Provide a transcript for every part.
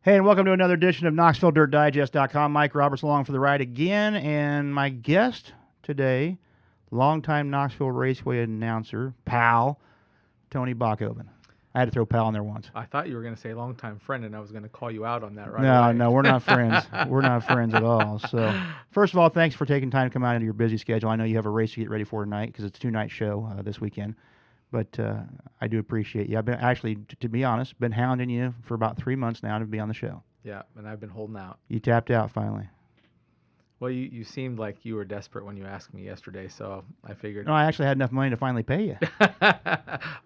Hey, and welcome to another edition of KnoxvilleDirtDigest.com. Mike Roberts along for the ride again, and my guest today, longtime Knoxville Raceway announcer, pal, Tony Bokhoven. I had to throw pal in there once. I thought you were going to say longtime friend, and I was going to call you out on that No, away. we're not friends. We're not friends at all. So, first of all, thanks for taking time to come out into your busy schedule. I know you have a race to get ready for tonight because it's a two-night show this weekend. But I do appreciate you. I've been actually, to be honest, been hounding you for about 3 months now to be on the show. Yeah, and I've been holding out. You tapped out finally. Well, you seemed like you were desperate when you asked me yesterday, so I figured. No, I actually had enough money to finally pay you.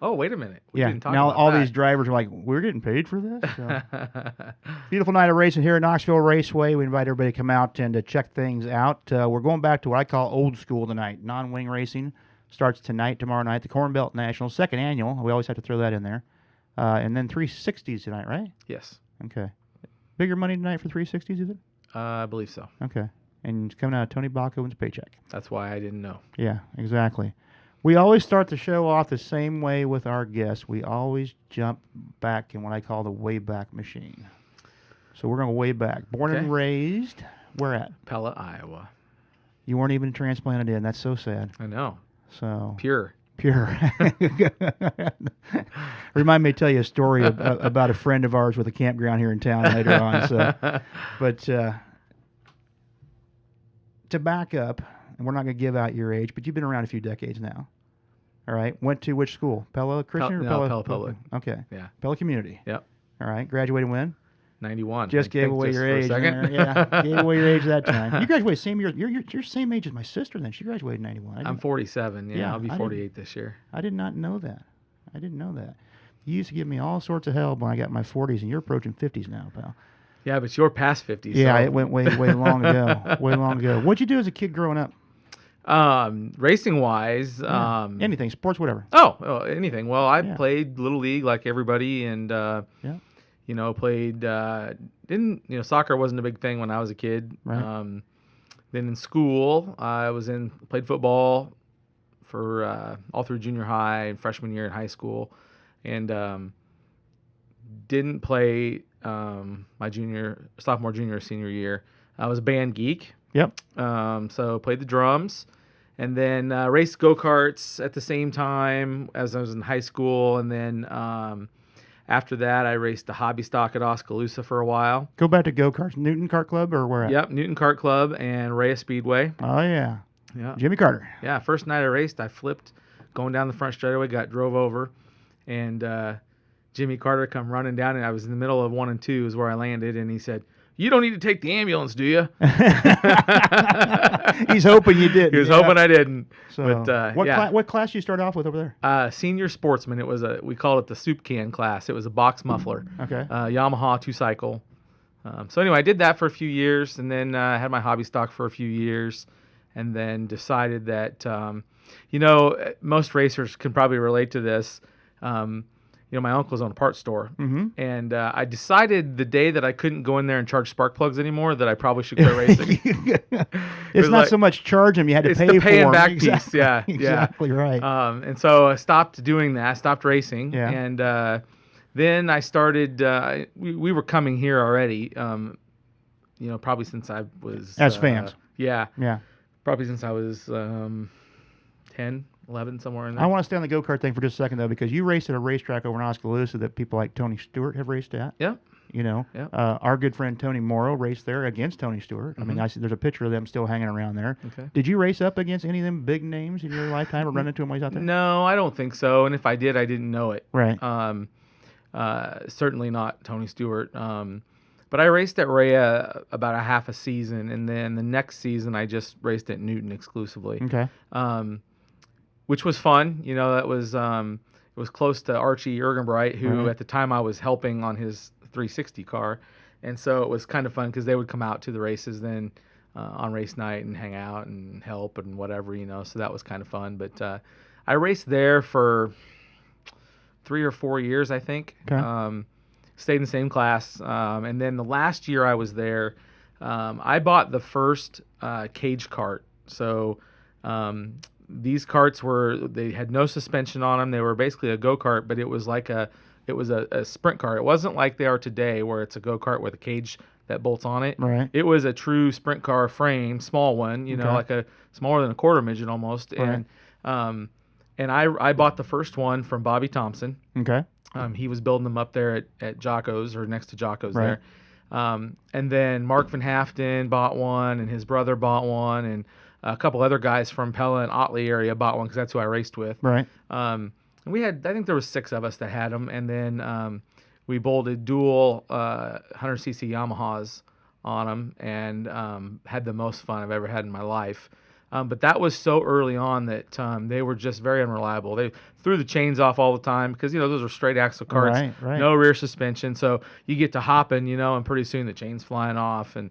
Oh, wait a minute. We yeah, didn't talk now about all that. these drivers are like, we're getting paid for this? So. Beautiful night of racing here at Knoxville Raceway. We invite everybody to come out and to check things out. We're going back to what I call old school tonight. Non-wing racing starts tonight, tomorrow night. The Corn Belt National, second annual. We always have to throw that in there. And then 360s tonight, right? Yes. Okay. Bigger money tonight for 360s, is it? I believe so. Okay. And it's coming out of Tony Bokhoven's paycheck. That's why I didn't know. Yeah, exactly. We always start the show off the same way with our guests. We always jump back in what I call the Wayback Machine. So we're going to way back. Born and raised, where at? Pella, Iowa. You weren't even transplanted in. That's so sad. I know. So Pure. Remind me to tell you a story about a friend of ours with a campground here in town later on. So, but to back up, and we're not going to give out your age, but you've been around a few decades now. All right. Went to which school? Pella Christian or Pella Public. Okay. Yeah. Pella Community. Yep. All right. Graduated when? 91. Just gave away your age. Yeah. Gave away your age that time. You graduated same year. You're same age as my sister then. She graduated in 91. I'm 47. Yeah, I'll be 48 this year. I did not know that. I didn't know that. You used to give me all sorts of hell when I got my 40s, and you're approaching 50s now, pal. Yeah, but you're past 50. Yeah, so. it went way long ago. Way long ago. What'd you do as a kid growing up? Racing wise, anything, sports, whatever. Anything. Well, I played Little League like everybody, and played. Soccer wasn't a big thing when I was a kid. Right. Then in school, I played football for all through junior high and freshman year in high school, and didn't play my sophomore, junior, senior year. I was a band geek. Yep. So played the drums, and then raced go-karts at the same time as I was in high school, and then after that I raced a hobby stock at Oskaloosa for a while. Go back to go-karts. Newton Kart Club or where at? Yep, Newton Kart Club and Rhea Speedway. Oh, yeah. Yeah. Jimmy Carter. Yeah, first night I raced, I flipped going down the front straightaway, got drove over, and Jimmy Carter come running down, and I was in the middle of 1 and 2 is where I landed, and he said, "You don't need to take the ambulance, do you?" He's hoping you didn't. He was hoping I didn't. So, but, what class you start off with over there? Senior sportsman. It was we called it the soup can class. It was a box muffler. Okay. Yamaha 2-cycle. So anyway, I did that for a few years, and then I had my hobby stock for a few years, and then decided that, most racers can probably relate to this. My uncle's owned a parts store, and I decided the day that I couldn't go in there and charge spark plugs anymore that I probably should quit racing. It's not so much charge them; you had to pay for them. It's the paying back exactly. piece, yeah, exactly right. And so I stopped doing that, stopped racing, yeah. and then I started. We were coming here already, probably since I was as fans. Yeah, yeah, probably since I was 10. 11, somewhere in there. I want to stay on the go-kart thing for just a second, though, because you raced at a racetrack over in Oskaloosa that people like Tony Stewart have raced at. Yeah. Yep. Our good friend Tony Morrow raced there against Tony Stewart. I mean, I see there's a picture of them still hanging around there. Okay. Did you race up against any of them big names in your lifetime or run into them while he's out there? No, I don't think so. And if I did, I didn't know it. Right. Certainly not Tony Stewart. But I raced at Rhea about a half a season, and then the next season I just raced at Newton exclusively. Okay. Which was fun. That was it was close to Archie Ergenbright, who at the time I was helping on his 360 car, and so it was kind of fun because they would come out to the races then on race night and hang out and help and whatever, so that was kind of fun. But I raced there for 3 or 4 years, I think. Okay. Stayed in the same class, and then the last year I was there, I bought the first cage kart. So these karts they had no suspension on them. They were basically a go-kart, but it was like a It was a sprint car. It wasn't like they are today, where it's a go-kart with a cage that bolts on it. Right. It was a true sprint car frame, small one, Okay. like a smaller than a quarter midget almost. Right. And I bought the first one from Bobby Thompson. Okay. He was building them up there at Jocko's, or next to Jocko's Right. there. And then Mark Van Haften bought one, and his brother bought one, and a couple other guys from Pella and Otley area bought one because that's who I raced with. Right. And we had, I think there was 6 of us that had them, and then we bolted dual 100cc Yamahas on them, and had the most fun I've ever had in my life. But that was so early on that they were just very unreliable. They threw the chains off all the time because, those are straight axle karts, Right. no rear suspension. So you get to hopping, and pretty soon the chain's flying off. And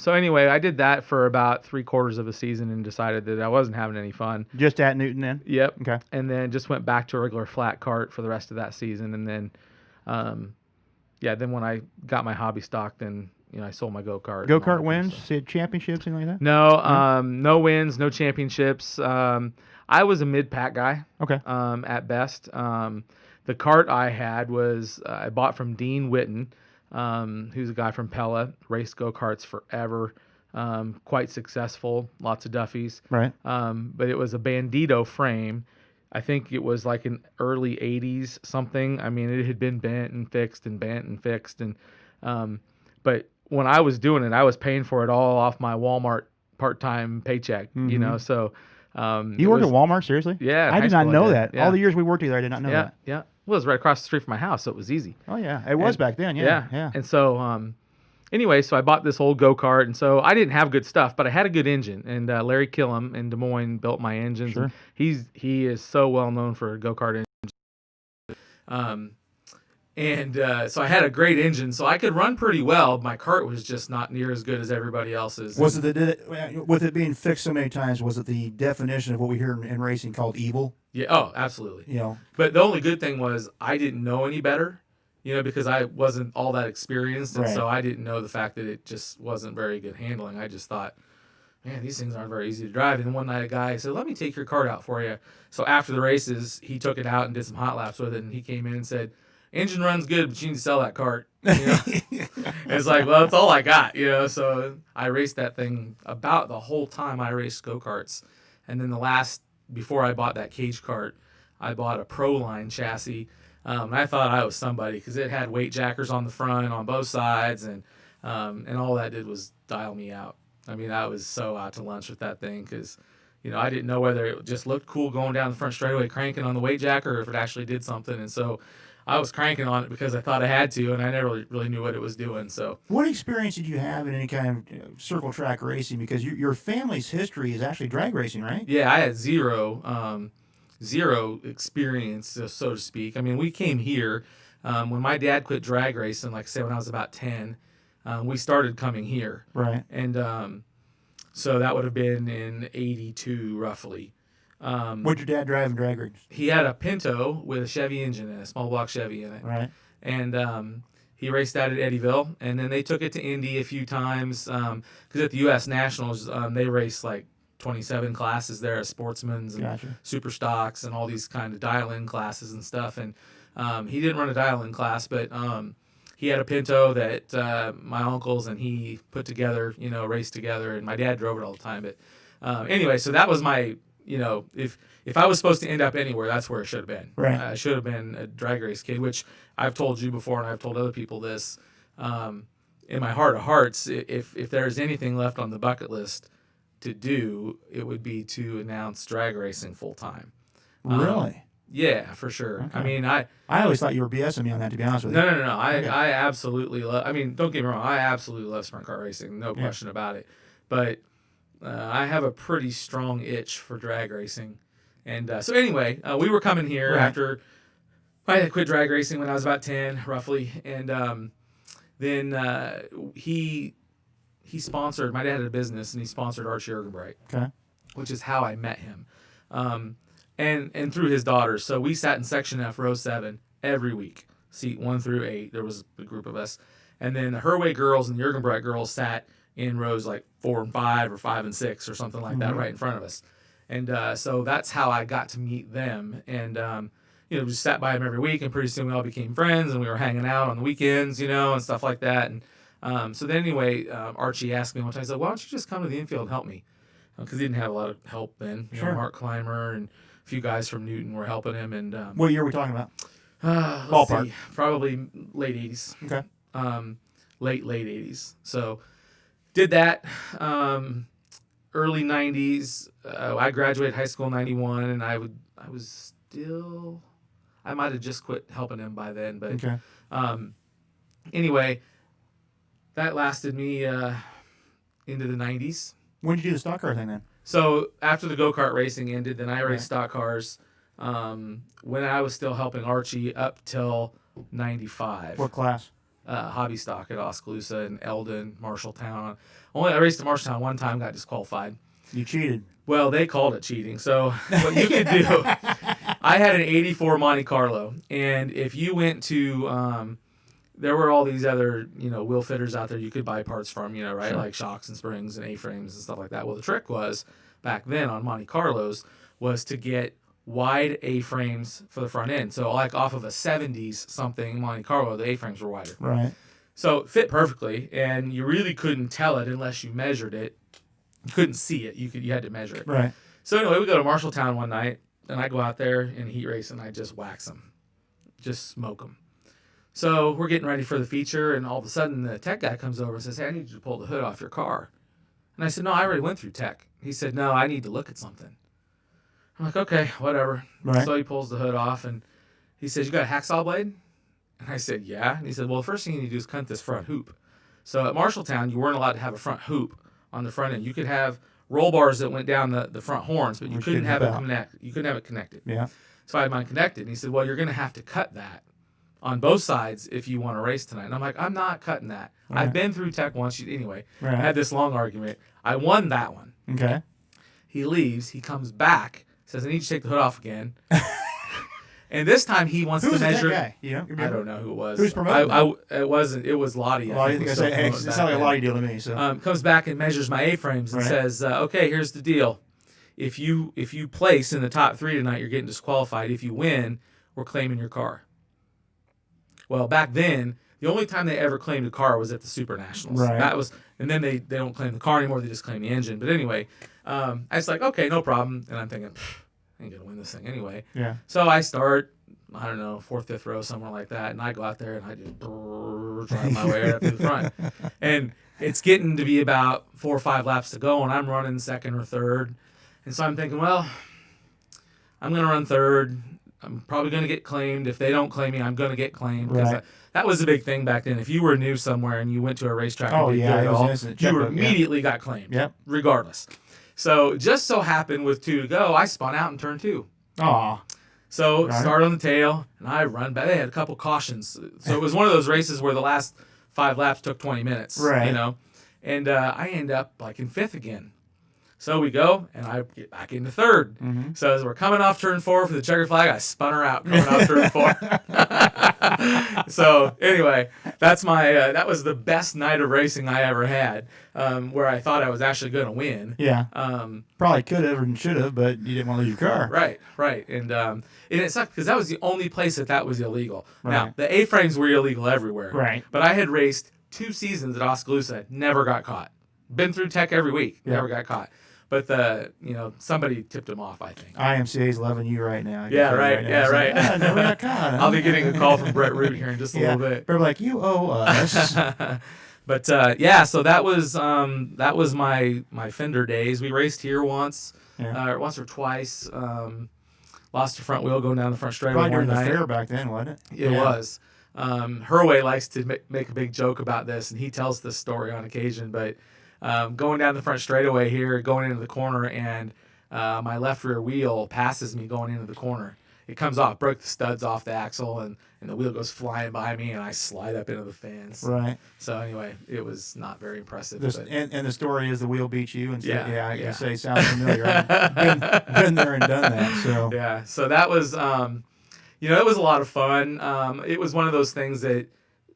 so anyway, I did that for about 3/4 of a season and decided that I wasn't having any fun. Just at Newton then? Yep. Okay. And then just went back to a regular flat cart for the rest of that season. And then, then when I got my hobby stock, then I sold my go-kart. Go-kart wins? Championships, anything like that? No, no wins, no championships. I was a mid-pack guy. Okay. At best. The cart I had was I bought from Dean Witten, who's a guy from Pella, raced go-karts forever, quite successful, lots of Duffies. Right. But it was a Bandito frame. I think it was like in early 80s something. I mean, it had been bent and fixed and bent and fixed. But when I was doing it, I was paying for it all off my Walmart part-time paycheck, so. You worked at Walmart, seriously? Yeah. I did not know that. Yeah. All the years we worked together, I did not know that. Yeah. Well, it was right across the street from my house, so it was easy. Oh, yeah. It was back then, yeah. And so, anyway, so I bought this old go-kart, and so I didn't have good stuff, but I had a good engine. And Larry Killam in Des Moines built my engines. Sure. He is so well known for go-kart engines. So I had a great engine, so I could run pretty well. My kart was just not near as good as everybody else's. Was it with it being fixed so many times? Was it the definition of what we hear in racing called evil? Yeah. Oh, absolutely. But the only good thing was I didn't know any better, because I wasn't all that experienced, and so I didn't know the fact that it just wasn't very good handling. I just thought, man, these things aren't very easy to drive. And one night a guy said, "Let me take your kart out for you." So after the races, he took it out and did some hot laps with it, and he came in and said, "Engine runs good, but you need to sell that kart." And it's like, well, that's all I got, So I raced that thing about the whole time I raced go-karts. And then before I bought that cage kart, I bought a Proline chassis. And I thought I was somebody because it had weight jackers on the front, on both sides, and all that did was dial me out. I mean, I was so out to lunch with that thing because, I didn't know whether it just looked cool going down the front straightaway cranking on the weight jacker or if it actually did something. And so I was cranking on it because I thought I had to, and I never really knew what it was doing. So, what experience did you have in any kind of circle track racing? Because your family's history is actually drag racing, right? Yeah, I had zero experience, so to speak. I mean, we came here when my dad quit drag racing, like I said, when I was about 10. We started coming here, right? And so that would have been in '82, roughly. What'd your dad drive in drag race? He had a Pinto with a Chevy engine in it, a small block Chevy in it. Right. And he raced that at Eddyville, and then they took it to Indy a few times because at the U.S. Nationals, they race like 27 classes there as sportsmen's and super stocks and all these kind of dial-in classes and stuff. And he didn't run a dial-in class, but he had a Pinto that my uncles and he put together, raced together, and my dad drove it all the time. But anyway, so that was my... if I was supposed to end up anywhere, that's where it should have been. Right. I should have been a drag race kid, which I've told you before, and I've told other people this. In my heart of hearts, if there's anything left on the bucket list to do, it would be to announce drag racing full time. Really? Yeah, for sure. Okay. I mean, I always thought you were BSing me on that, to be honest with you. No. Okay. I absolutely love. I mean, don't get me wrong. I absolutely love sprint car racing, no question about it. But I have a pretty strong itch for drag racing. And so anyway, we were coming here after I had quit drag racing when I was about 10, roughly. And then he sponsored, my dad had a business, and he sponsored Archie Ergenbright, which is how I met him. And through his daughters. So we sat in Section F, row 7, every week, seat 1 through 8. There was a group of us. And then the Herway girls and the Ergenbright girls sat in rows like 4 and 5 or 5 and 6 or something like that right in front of us. And so that's how I got to meet them. And, just sat by him every week, and pretty soon we all became friends, and we were hanging out on the weekends, and stuff like that. And so then anyway, Archie asked me one time, he said, "Why don't you just come to the infield and help me?" Because he didn't have a lot of help then. Sure. Mark Clymer and a few guys from Newton were helping him. And what year are we talking about? Ballpark. Probably late 80s. Okay. Late 80s. So did that. Early 90s. I graduated high school in 91, and I might have just quit helping him by then. But okay. Anyway, that lasted me into the 90s. When did you do the stock car thing then? So after the go-kart racing ended, then I raced stock cars when I was still helping Archie up till 95. What class? Hobby stock at Oskaloosa and Eldon, Marshalltown. I raced at Marshalltown one time, got disqualified. You cheated. Well, they called it cheating. So what you could do, I had an 84 Monte Carlo, and if you went to there were all these other, wheel fitters out there you could buy parts from, right? Sure. Like shocks and springs and A-frames and stuff like that. Well, the trick was, back then on Monte Carlos, was to get wide A-frames for the front end. So like off of a 70s something Monte Carlo, the A-frames were wider. Right. So it fit perfectly, and you really couldn't tell it unless you measured it. You couldn't see it. You had to measure it. Right. So anyway, we go to Marshalltown one night, and I go out there in heat race, and I just wax them. Just smoke them. So we're getting ready for the feature, and all of a sudden the tech guy comes over and says, "Hey, I need you to pull the hood off your car." And I said, "No, I already went through tech." He said, "No, I need to look at something." I'm like, "Okay, whatever." Right. So he pulls the hood off, and he says, "You got a hacksaw blade?" And I said, "Yeah." And he said, "Well, the first thing you need to do is cut this front hoop." So at Marshalltown, you weren't allowed to have a front hoop on the front end. You could have roll bars that went down the front horns, but you couldn't have it connect. You couldn't have it connected. Yeah. So I had mine connected, and he said, "Well, you're going to have to cut that on both sides if you want to race tonight." And I'm like, "I'm not cutting that. Right. I've been through tech once." Anyway, right. I had this long argument. I won that one. Okay. He leaves. He comes back, says, "I need you to take the hood off again." And this time he wants to measure. That guy? I don't know who it was. Who's promoting? It wasn't. It was Lottie. Lottie, it sounds like a Lottie deal to me. So comes back and measures my A-frames and says, "Okay, here's the deal. If you place in the top 3 tonight, you're getting disqualified. If you win, we're claiming your car." Well, back then, the only time they ever claimed a car was at the Super Nationals. Right. That was, and then they don't claim the car anymore. They just claim the engine. But anyway, I was like, "Okay, no problem." And I'm thinking, I ain't gonna win this thing anyway. Yeah. So I start, I don't know, 4th, 5th row, somewhere like that, and I go out there and I just drive my way right up to the front. And it's getting to be about 4 or 5 laps to go, and I'm running 2nd or 3rd. And so I'm thinking, well, I'm gonna run 3rd. I'm probably gonna get claimed. If they don't claim me, I'm gonna get claimed. Because that was a big thing back then. If you were new somewhere and you went to a racetrack and did good at all, you immediately got claimed. Yep. Regardless. So just so happened with 2 to go, I spun out in turn 2. Aw. So start on the tail, and I run back. They had a couple cautions. So it was one of those races where the last 5 laps took 20 minutes. Right. And I end up like in 5th again. So we go, and I get back into 3rd. Mm-hmm. So as we're coming off turn 4 for the checker flag, I spun her out coming off turn 4. So anyway, that's my that was the best night of racing I ever had, where I thought I was actually going to win. Yeah. Probably could have and should have, but you didn't want to lose your car. Right. And it sucked because that was the only place that was illegal. Right. Now, the A-frames were illegal everywhere. Right. But I had raced 2 seasons at Oskaloosa, never got caught. Been through tech every week, never got caught. But somebody tipped him off, I think. IMCA's loving you right now. Right. I never got caught. I'll be getting a call from Brett Root here in just a little bit. They're like, "You owe us." But so that was my fender days. We raced here once or twice. Lost a front wheel going down the front straightaway Probably one during night. the fair back then, wasn't it? It was. Herway likes to make a big joke about this, and he tells this story on occasion. But going down the front straightaway here, going into the corner, and my left rear wheel passes me going into the corner. It comes off, broke the studs off the axle, and the wheel goes flying by me, and I slide up into the fence. Right. So anyway, it was not very impressive. And the story is the wheel beat you, and so, I can say sounds familiar. I've been there and done that. So yeah, so that was it was a lot of fun. It was one of those things that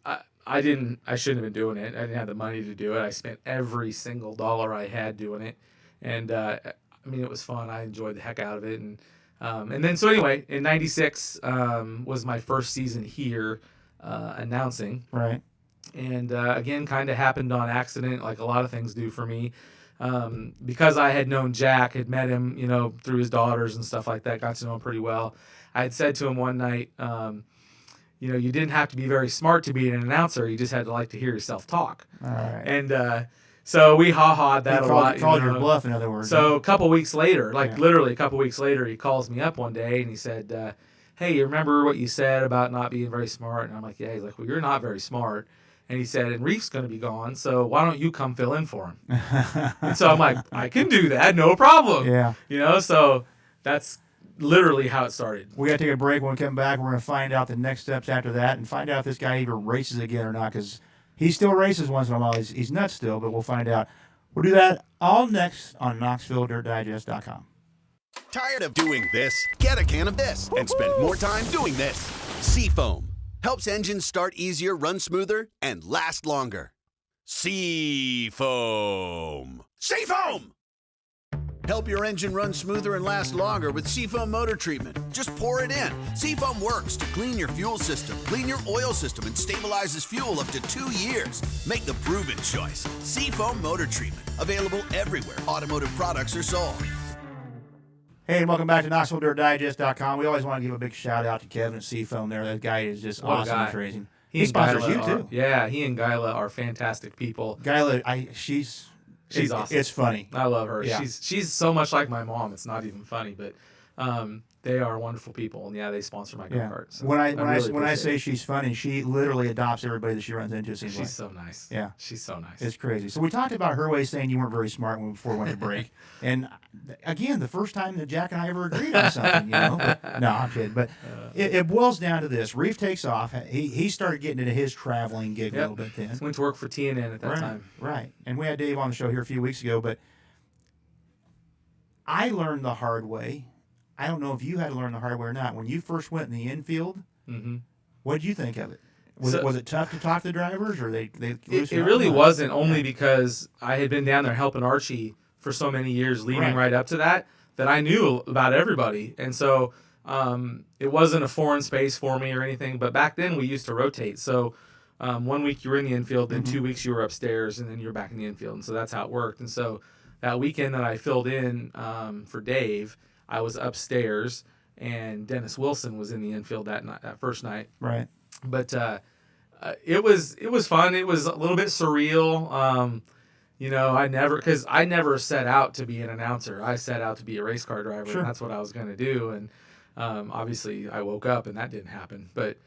I shouldn't have been doing it. I didn't have the money to do it. I spent every single dollar I had doing it, and it was fun. I enjoyed the heck out of it, and And then so anyway, in '96 was my first season here announcing. Right. And again, kind of happened on accident, like a lot of things do for me. Because I had known Jack, had met him, through his daughters and stuff like that, got to know him pretty well. I had said to him one night, you didn't have to be very smart to be an announcer. You just had to like to hear yourself talk. All right. And so we ha-ha'd that a lot. Called your bluff, in other words. So a couple weeks later, literally a couple weeks later, he calls me up one day and he said, hey, you remember what you said about not being very smart? And I'm like, yeah. He's like, well, you're not very smart. And he said, and Reef's going to be gone, so why don't you come fill in for him? And so I'm like, I can do that, no problem. Yeah. So that's literally how it started. We got to take a break. When we come back, we're going to find out the next steps after that and find out if this guy even races again or not, because he still races once in a while. He's nuts still, but we'll find out. We'll do that all next on KnoxvilleDirtDigest.com. Tired of doing this? Get a can of this and spend more time doing this. Seafoam helps engines start easier, run smoother, and last longer. Seafoam. Seafoam! Help your engine run smoother and last longer with Seafoam motor treatment. Just pour it in. Seafoam works to clean your fuel system, clean your oil system, and stabilizes fuel up to 2 years. Make the proven choice. Seafoam motor treatment. Available everywhere automotive products are sold. Hey, and welcome back to KnoxvilleDirtDigest.com. We always want to give a big shout out to Kevin at Seafoam there. That guy is just awesome at racing. He sponsors you too. Yeah, he and Guyla are fantastic people. Guyla, she's awesome. It's funny. I love her. Yeah. She's so much like my mom. It's not even funny, but they are wonderful people, and yeah, they sponsor my go-kart. So when I say she's funny, she literally adopts everybody that she runs into. She's so nice. Yeah, she's so nice. It's crazy. So we talked about her way saying you weren't very smart before we went to break, and again, the first time that Jack and I ever agreed on something, But, no, I'm kidding. But it boils down to this: Reef takes off. He started getting into his traveling gig a little bit then. Went to work for TNN at that time. Right, and we had Dave on the show here a few weeks ago, but I learned the hard way. I don't know if you had to learn the hard way or not. When you first went in the infield, what did you think of it? Was it tough to talk to the drivers, or they it really wasn't, only because I had been down there helping Archie for so many years, leading right up to that I knew about everybody, and so it wasn't a foreign space for me or anything. But back then we used to rotate, so 1 week you were in the infield, then 2 weeks you were upstairs, and then you were back in the infield, and so that's how it worked. And so that weekend that I filled in for Dave, I was upstairs, and Dennis Wilson was in the infield that first night. Right. But it was fun. It was a little bit surreal. I never set out to be an announcer. I set out to be a race car driver, and that's what I was going to do. And obviously, I woke up, and that didn't happen. But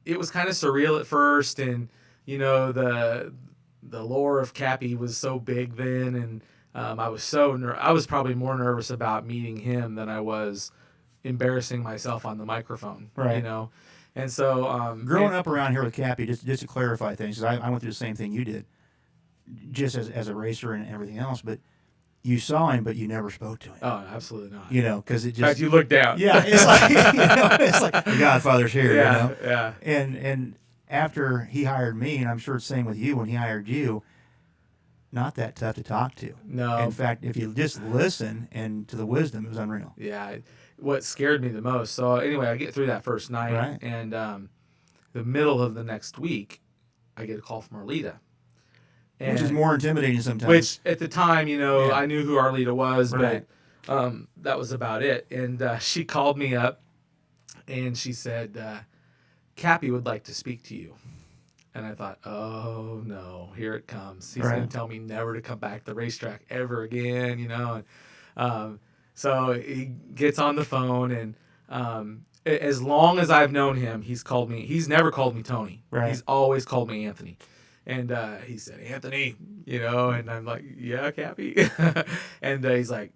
it was kind of surreal at first, and the lore of Cappy was so big then, and I was probably more nervous about meeting him than I was embarrassing myself on the microphone. Right. And so growing up around here with Cappy, just to clarify things, because I went through the same thing you did, just as a racer and everything else. But you saw him, but you never spoke to him. Oh, absolutely not. Because it just. In fact, you look down. Yeah, it's like it's like the Godfather's here. Yeah. And after he hired me, and I'm sure it's the same with you when he hired you. Not that tough to talk to. No. In fact, if you just listen and to the wisdom, it was unreal. Yeah. What scared me the most. So anyway, I get through that first night, right. And the middle of the next week, I get a call from Arlita. Which is more intimidating sometimes. Which at the time, I knew who Arlita was, right. But that was about it. And she called me up, and she said, Cappy would like to speak to you. And I thought, oh, no, here it comes. He's going to tell me never to come back to the racetrack ever again, And so he gets on the phone, and as long as I've known him, he's never called me Tony. Right. He's always called me Anthony. And he said, Anthony, and I'm like, yeah, Cappy. And he's like,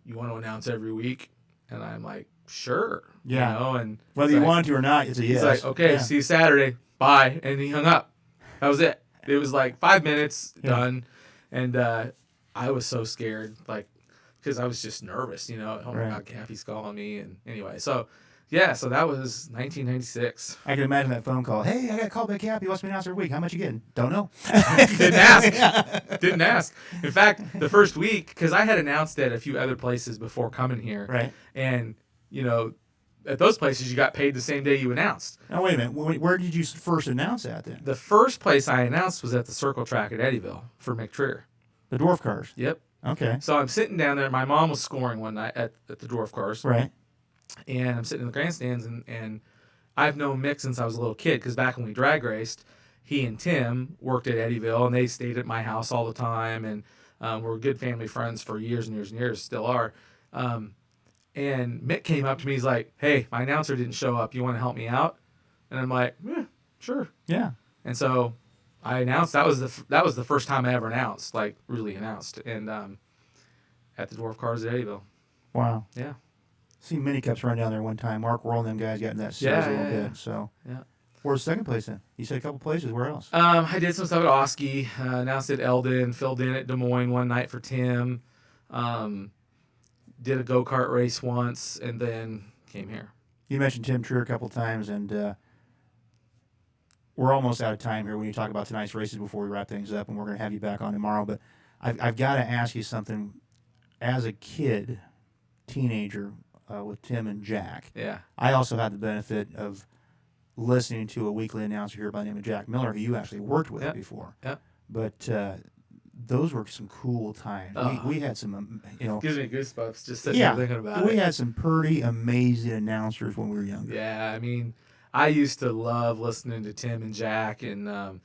you want to announce every week? And I'm like, sure. Yeah. And whether you want to or not, it's a yes. He's like, okay, see you Saturday. Bye. And he hung up. That was it. It was like 5 minutes, done. And I was so scared, because I was just nervous, oh my God, Cappy's calling me. And anyway, so Yeah, so that was 1996. I can imagine that phone call. Hey, I got called by Cap. He wants me to announce every week. How much you getting? Don't know. Didn't ask. Didn't ask. In fact, the first week, because I had announced at a few other places before coming here. Right. And, at those places, you got paid the same day you announced. Now, wait a minute. Where did you first announce that then? The first place I announced was at the Circle Track at Eddyville for McTrier. The dwarf cars. Yep. Okay. So I'm sitting down there. My mom was scoring one night at the dwarf cars. Right. And I'm sitting in the grandstands, and I've known Mick since I was a little kid, because back when we drag raced, he and Tim worked at Eddyville, and they stayed at my house all the time, and were good family friends for years and years and years, still are. And Mick came up to me, he's like, hey, my announcer didn't show up. You want to help me out? And I'm like, yeah, sure. Yeah. And so I announced. That was the first time I ever announced, like really announced, and at the dwarf cars at Eddyville. Wow. Yeah. Seen mini cups run down there one time. Mark Worrell and them guys got in that series a little bit. So, yeah. Where's the second place then? You said a couple places. Where else? I did some stuff at Oski. Announced at Eldon. Filled in at Des Moines one night for Tim. Did a go-kart race once, and then came here. You mentioned Tim Trier a couple times, and we're almost out of time here when you talk about tonight's races before we wrap things up, and we're going to have you back on tomorrow. But I've got to ask you something. As a kid, teenager, with Tim and Jack, Yeah. I also had the benefit of listening to a weekly announcer here by the name of Jack Miller, who you actually worked with before. Yeah. But those were some cool times. We had some, Gives me goosebumps just sitting there thinking about it. We had some pretty amazing announcers when we were younger. Yeah, I mean, I used to love listening to Tim and Jack, and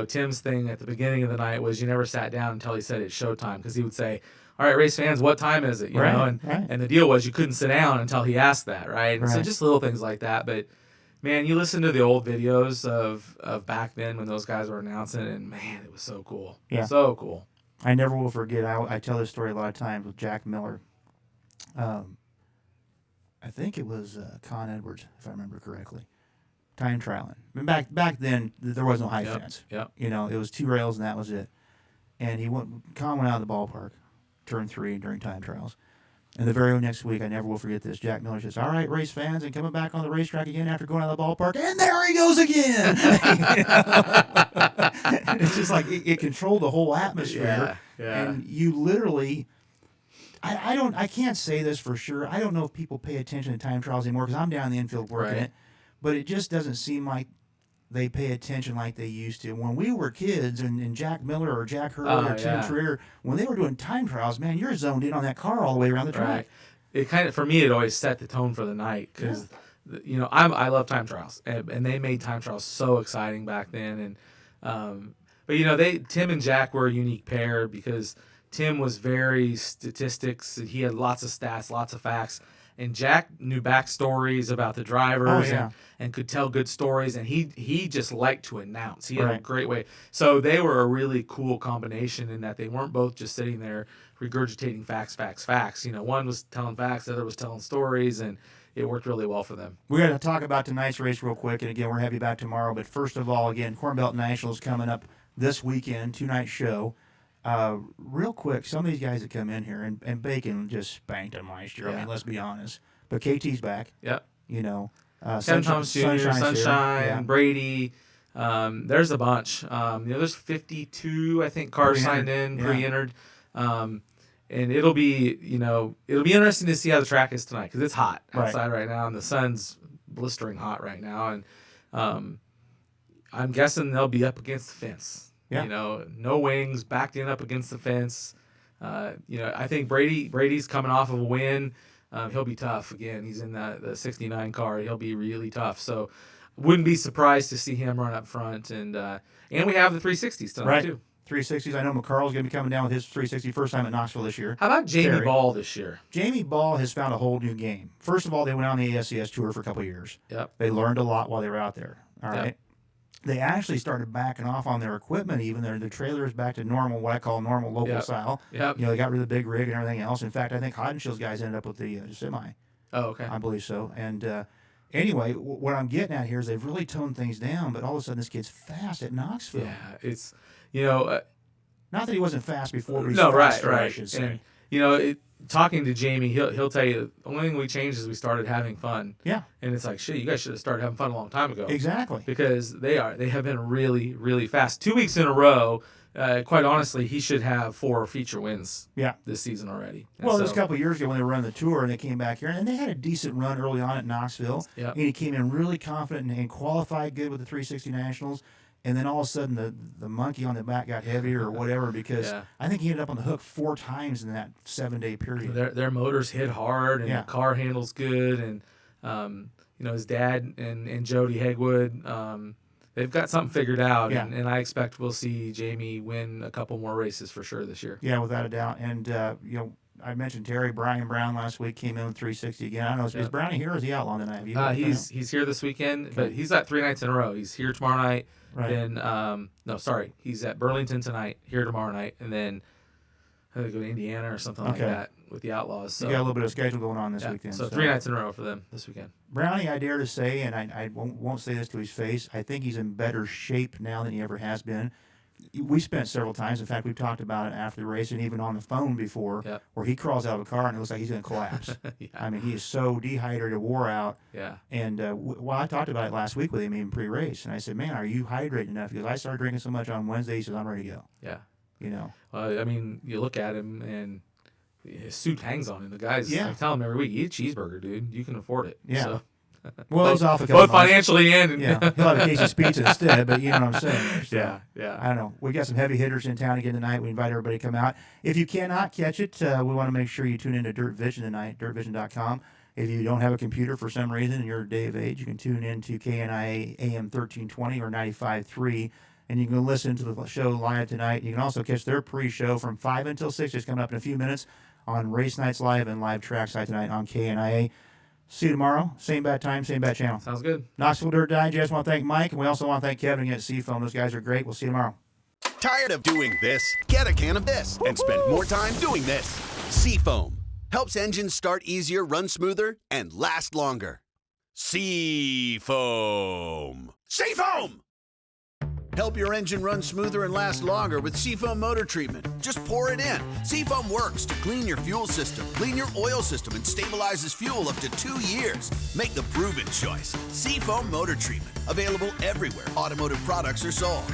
Tim's thing at the beginning of the night was you never sat down until he said it's showtime, because he would say, all right, race fans, what time is it? You know, and the deal was you couldn't sit down until he asked that, right? And so just little things like that. But man, you listen to the old videos of back then when those guys were announcing, and man, it was so cool. Yeah. So cool. I never will forget. I tell this story a lot of times with Jack Miller. I think it was Con Edwards, if I remember correctly. Time trialing. I mean, back then there was no high fence. Yep. It was two rails and that was it. And Con went out of the ballpark, turn 3 during time trials. And the very next week, I never will forget this, Jack Miller says, all right, race fans, and coming back on the racetrack again after going out of the ballpark, and there he goes again. It's just like it controlled the whole atmosphere. Yeah. And you literally, I can't say this for sure. I don't know if people pay attention to time trials anymore because I'm down in the infield working it, but it just doesn't seem like they pay attention like they used to. When we were kids, and Jack Miller or Jack Hurley or Tim Trier, when they were doing time trials, man, you're zoned in on that car all the way around the track. Right. It kind of, for me, it always set the tone for the night because, I love time trials, and they made time trials so exciting back then. And but Tim and Jack were a unique pair because Tim was very statistics. He had lots of stats, lots of facts. And Jack knew backstories about the drivers and could tell good stories. And he just liked to announce. He had a great way. So they were a really cool combination in that they weren't both just sitting there regurgitating facts. One was telling facts, the other was telling stories, and it worked really well for them. We're going to talk about tonight's race real quick. And again, we're happy back tomorrow. But first of all, again, Corn Belt Nationals coming up this weekend, 2-night show. Real quick, some of these guys that come in here, and Bacon just spanked them last year. I mean, let's be honest. But KT's back. Yep. Kevin Thomas Jr., Sunshine, Brady. There's a bunch. There's 52, I think, cars signed in, pre-entered. And it'll be interesting to see how the track is tonight because it's hot outside right now, and the sun's blistering hot right now. And I'm guessing they'll be up against the fence. Yeah. No wings, backed in up against the fence. I think Brady's coming off of a win. He'll be tough. Again, he's in the 69 car. He'll be really tough. So wouldn't be surprised to see him run up front. And we have the 360s tonight, too. 360s. I know McCarl's going to be coming down with his 360 first time at Knoxville this year. How about Jamie Ball this year? Jamie Ball has found a whole new game. First of all, they went on the ASCS tour for a couple of years. Yep. They learned a lot while they were out there. All right. They actually started backing off on their equipment even. The trailer is back to normal, what I call normal local style. Yep. They got rid of the big rig and everything else. In fact, I think Hoddenshill's guys ended up with the semi. Oh, okay. I believe so. And anyway, what I'm getting at here is they've really toned things down, but all of a sudden this kid's fast at Knoxville. Yeah, it's, not that he wasn't fast before, but he's no, faster, right. I should say. Talking to Jamie, he'll tell you the only thing we changed is we started having fun. Yeah. And it's like, shit, you guys should have started having fun a long time ago. Exactly. Because they have been really, really fast. 2 weeks in a row. Quite honestly, he should have 4 feature wins. This season already. And well, this couple of years ago when they were running the tour and they came back here and they had a decent run early on at Knoxville. Yeah. And he came in really confident and qualified good with the 360 Nationals. And then all of a sudden the monkey on the back got heavier or whatever because I think he ended up on the hook 4 times in that 7-day period. Their motors hit hard and the car handles good. And, his dad and Jody Hegwood, they've got something figured out. Yeah. And I expect we'll see Jamie win a couple more races for sure this year. Yeah, without a doubt. And, I mentioned Brian Brown last week came in with 360 again. I don't know, is Brownie here or is he out long tonight? He's here this weekend, but he's at 3 nights in a row. He's here tomorrow night. Right. Then, he's at Burlington tonight, here tomorrow night, and then I think go to Indiana or something like that with the Outlaws. So you got a little bit of schedule going on this weekend. So 3 nights in a row for them this weekend. Brownie, I dare to say, and I won't say this to his face, I think he's in better shape now than he ever has been. We spent several times, in fact, we've talked about it after the race and even on the phone before, where he crawls out of a car and it looks like he's going to collapse. I mean, he is so dehydrated, wore out. Yeah. And I talked about it last week with him even pre-race, and I said, man, are you hydrated enough? Because I started drinking so much on Wednesday, he says, I'm ready to go. Yeah. You look at him and his suit hangs on him. The guys, I tell him every week, eat a cheeseburger, dude. You can afford it. Yeah. So. Well, it was off a couple both financially and he'll have a Casey's pizza instead. But you know what I'm saying? So, yeah. I don't know. We got some heavy hitters in town again tonight. We invite everybody to come out. If you cannot catch it, we want to make sure you tune into Dirt Vision tonight. DirtVision.com. If you don't have a computer for some reason and you're a day of age, you can tune in to KNIA AM 1320 or 95.3, and you can listen to the show live tonight. You can also catch their pre-show from 5 until 6, just coming up in a few minutes on Race Nights Live and Live Trackside tonight on KNIA. See you tomorrow. Same bad time, same bad channel. Sounds good. Knoxville Dirt Digest. Want to thank Mike, and we also want to thank Kevin again at Seafoam. Those guys are great. We'll see you tomorrow. Tired of doing this? Get a can of this and spend more time doing this. Seafoam helps engines start easier, run smoother, and last longer. Seafoam. Seafoam! Help your engine run smoother and last longer with Seafoam motor treatment. Just pour it in. Seafoam works to clean your fuel system, clean your oil system, and stabilizes fuel up to 2 years. Make the proven choice. Seafoam motor treatment. Available everywhere automotive products are sold.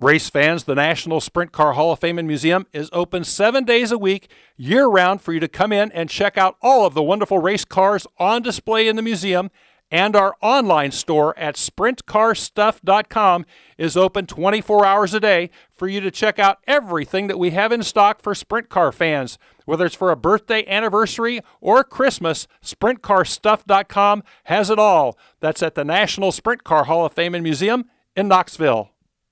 Race fans, the National Sprint Car Hall of Fame and Museum is open 7 days a week, year-round, for you to come in and check out all of the wonderful race cars on display in the museum. And our online store at sprintcarstuff.com is open 24 hours a day for you to check out everything that we have in stock for sprint car fans. Whether it's for a birthday, anniversary, or Christmas, sprintcarstuff.com has it all. That's at the National Sprint Car Hall of Fame and Museum in Knoxville.